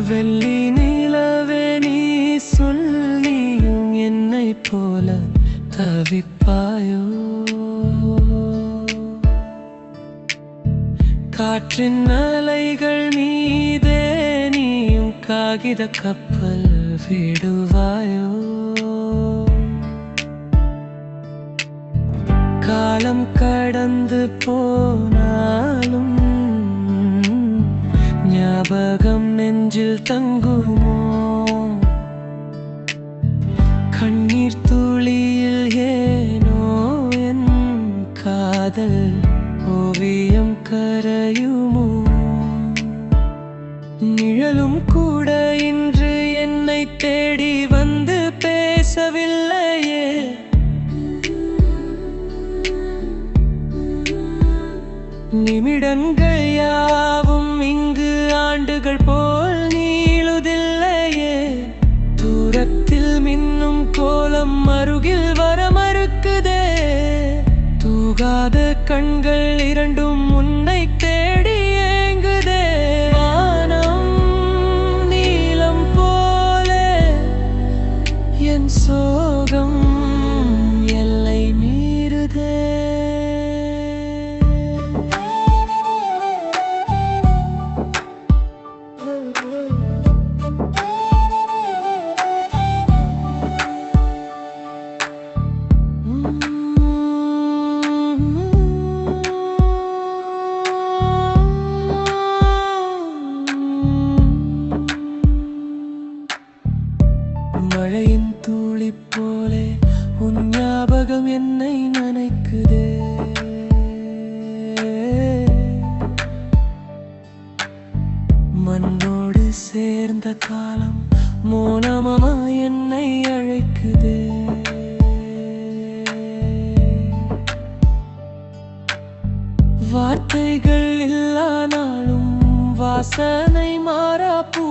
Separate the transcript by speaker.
Speaker 1: வெள்ளி நிலவே நீ சொல்லியும் என்னை போல தவிப்பாயோ? காற்றின் அலைகள் மீதே நீயும் காகித கப்பல் விடுவாயோ? காலம் கடந்து போனாலும் ஞாபகம் நெஞ்சில் தங்குமோ? கண்ணீர் துளியில் ஏனோ என் காதல் ஓவியம் கரையுமோ? நிழலும் கூட இன்று என்னை தேடி வந்து பேசவில்லையே. நிமிடங்கள் யாவும் இங்கு ஆண்டுகள் போல் நீளுதில்லையே. தூரத்தில் மின்னும் கோலம் அருகில் வர மறுக்குதே. தூகாத கண்கள் இரண்டும் உன்னை தேடி ஏங்குதே. வானம் நீலம் போலே என் சோகம் எல்லை மீறுதே. மழையின் துளி போலே உன் ஞாபகம் என்னை நனைக்குதே. மண்ணோடு சேர்ந்த காலம் மௌனமா என்னை அழைக்குதே. வார்த்தைகள் இல்லானாலும் வாசனை மாறா பூ